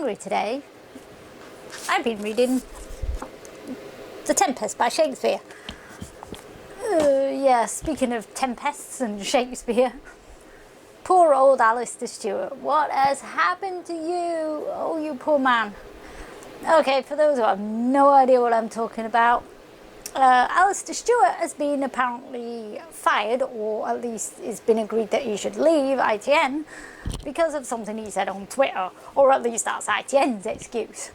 library today, I've been reading The Tempest by Shakespeare. Yeah, speaking of tempests and Shakespeare, poor old Alastair Stewart, what has happened to you? Oh, you poor man. Okay, for those who have no idea what I'm talking about, Alastair Stewart has been apparently fired, or at least it's been agreed that he should leave ITN because of something he said on Twitter, or at least that's ITN's excuse.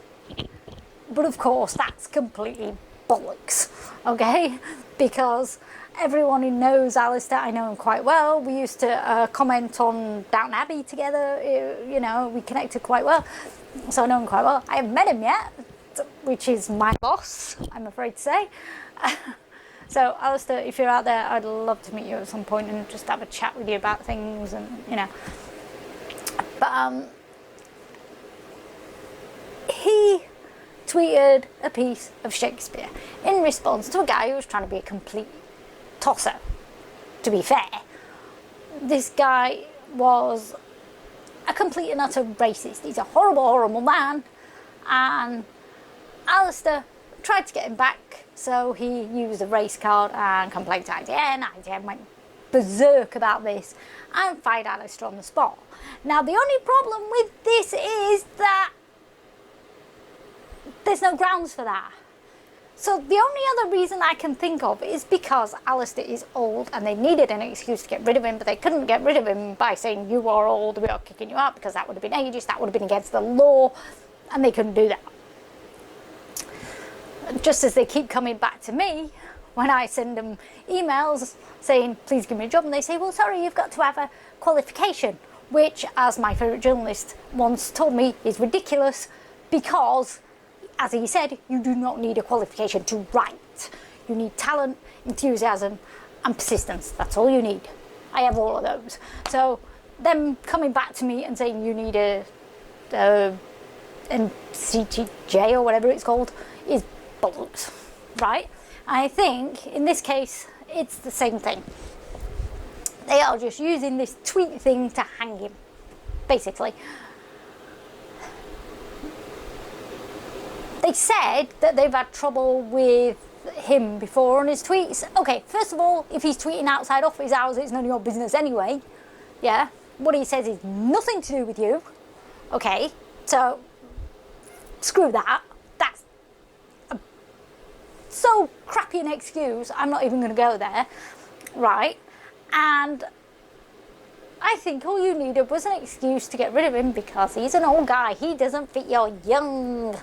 But of course, that's completely bollocks, okay? Because everyone who knows Alastair, I know him quite well. We used to comment on Downton Abbey together, you know, we connected quite well. So I know him quite well. I haven't met him yet, which is my boss, I'm afraid to say. So Alastair, if you're out there, I'd love to meet you at some point and just have a chat with you about things, and you know. But he tweeted a piece of Shakespeare in response to a guy who was trying to be a complete tosser. To be fair, this guy was a complete and utter racist. He's a horrible, horrible man, and Alastair tried to get him back, so he used a race card and complained to ITN. ITN went berserk about this and fired Alastair on the spot. Now, the only problem with this is that there's no grounds for that. So the only other reason I can think of is because Alastair is old and they needed an excuse to get rid of him, but they couldn't get rid of him by saying you are old, we are kicking you out, because that would have been ageist, that would have been against the law, and they couldn't do that. Just as they keep coming back to me when I send them emails saying please give me a job, and they say, well, sorry, you've got to have a qualification, which, as my favourite journalist once told me, is ridiculous, because as he said, you do not need a qualification to write. You need talent, enthusiasm and persistence. That's all you need. I have all of those. So them coming back to me and saying you need a CTJ or whatever it's called is bollocks, right? I think in this case it's the same thing. They are just using this tweet thing to hang him, basically. They said that they've had trouble with him before on his tweets. Okay, first of all, if he's tweeting outside office hours, it's none of your business anyway. Yeah, what he says is nothing to do with you. Okay, so screw that. That's so crappy an excuse, I'm not even going to go there, right? And I think all you needed was an excuse to get rid of him because he's an old guy. He doesn't fit your young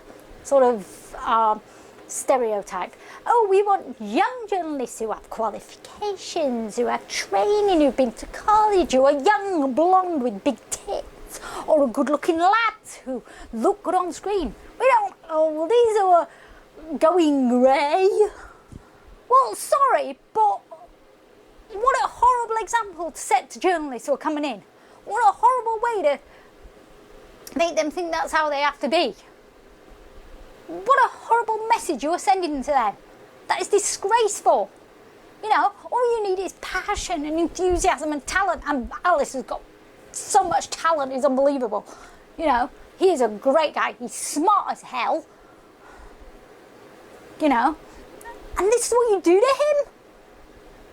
sort of stereotype. Oh, we want young journalists who have qualifications, who have training, who've been to college, who are young, blonde with big tits, or a good-looking lads who look good on screen. We don't, oh, these are going grey. Well, sorry, but what a horrible example to set to journalists who are coming in. What a horrible way to make them think that's how they have to be. What a horrible message you are sending to them. That is disgraceful. You know, all you need is passion and enthusiasm and talent. And Alice has got so much talent, it's unbelievable. You know, he is a great guy. He's smart as hell. You know, and this is what you do to him?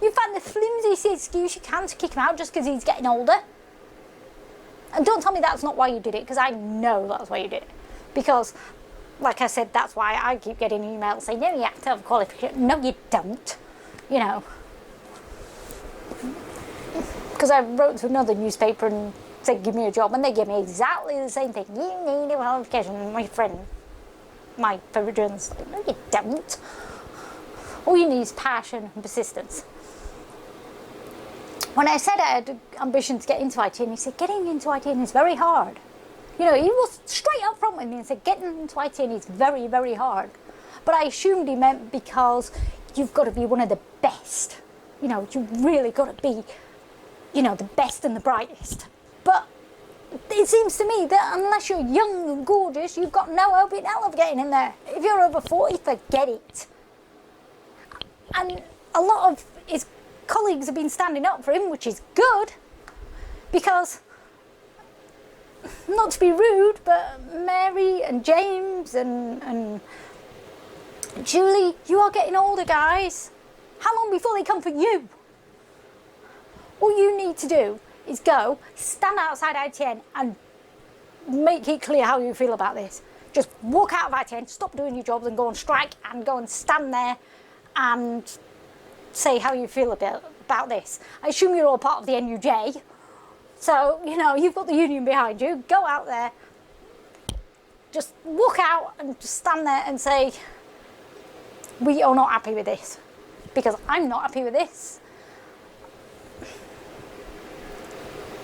You find the flimsiest excuse you can to kick him out just because he's getting older? And don't tell me that's not why you did it, because I know that's why you did it. Because, like I said, that's why I keep getting emails saying, no, you have to have qualification. No, you don't. You know. Because I wrote to another newspaper and said, give me a job, and they gave me exactly the same thing. You need a qualification. My friend, my favourite journalist, like, no, you don't. All you need is passion and persistence. When I said I had ambition to get into IT, and he said, getting into IT is very hard. You know, he was straight up front with me and said, getting into IT is very, very hard. But I assumed he meant because you've got to be one of the best. You know, you've really got to be, you know, the best and the brightest. But it seems to me that unless you're young and gorgeous, you've got no hope in hell of getting in there. If you're over 40, forget it. And a lot of his colleagues have been standing up for him, which is good, because not to be rude, but Mary and James and Julie, you are getting older, guys. How long before they come for you? All you need to do is go, stand outside ITN and make it clear how you feel about this. Just walk out of ITN, stop doing your jobs and go on strike and go and stand there and say how you feel about this. I assume you're all part of the NUJ, so, you know, you've got the union behind you. Go out there, just walk out and just stand there and say, we are not happy with this, because I'm not happy with this.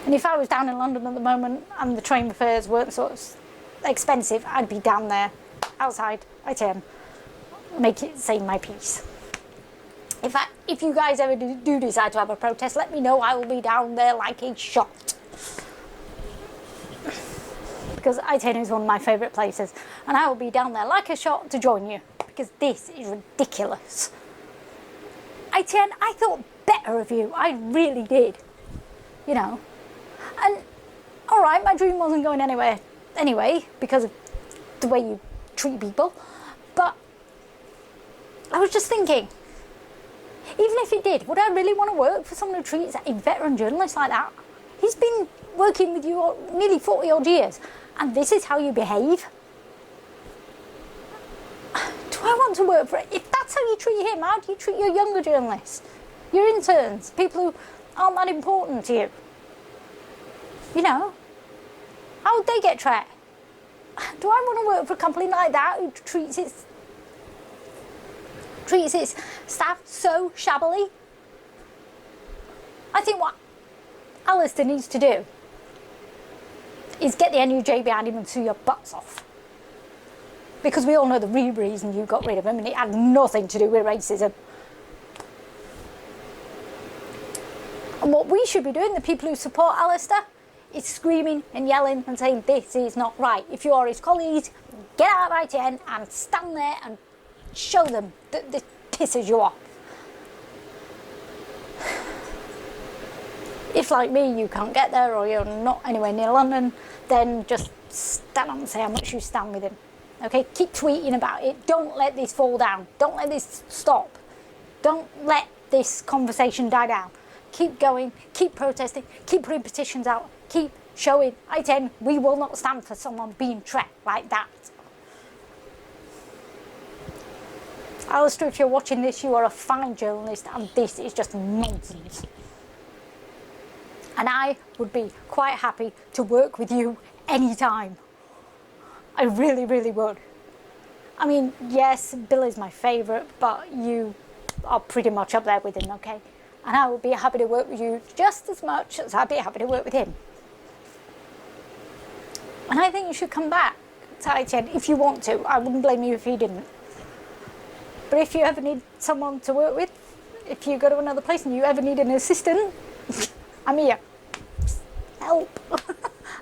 And if I was down in London at the moment and the train fares weren't sort of expensive, I'd be down there outside ITM, make it say my piece. If you guys ever do decide to have a protest, let me know. I will be down there like a shot. Because ITN is one of my favourite places. And I will be down there like a shot to join you. Because this is ridiculous. ITN, I thought better of you. I really did. You know. And, alright, my dream wasn't going anywhere anyway, because of the way you treat people. But I was just thinking, even if it did, would I really want to work for someone who treats a veteran journalist like that? He's been working with you nearly 40 odd years, and this is how you behave? Do I want to work for it? If that's how you treat him, how do you treat your younger journalists? Your interns, people who aren't that important to you? You know, how would they get treated? Do I want to work for a company like that who treats its staff so shabbily? I think what Alastair needs to do is get the NUJ behind him and sue your butts off. Because we all know the real reason you got rid of him, and it had nothing to do with racism. And what we should be doing, the people who support Alastair, is screaming and yelling and saying this is not right. If you are his colleagues, get out of ITN and stand there and show them that this pisses you off. If, like me, you can't get there or you're not anywhere near London, then just stand up and say how much you stand with him. Okay, keep tweeting about it. Don't let this fall down. Don't let this stop. Don't let this conversation die down. Keep going, keep protesting, keep putting petitions out, keep showing ITN we will not stand for someone being treated like that. Alastair, if you're watching this, you are a fine journalist and this is just nonsense. And I would be quite happy to work with you anytime. I really, really would. I mean, yes, Bill is my favourite, but you are pretty much up there with him, okay? And I would be happy to work with you just as much as I'd be happy to work with him. And I think you should come back to ITN if you want to. I wouldn't blame you if you didn't. But if you ever need someone to work with, if you go to another place and you ever need an assistant, I'm here. Help.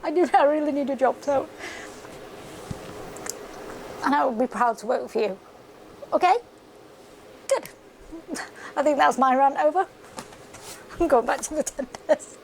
I really need a job, so. And I would be proud to work for you. Okay? Good. I think that's my rant over. I'm going back to the 10 pairs.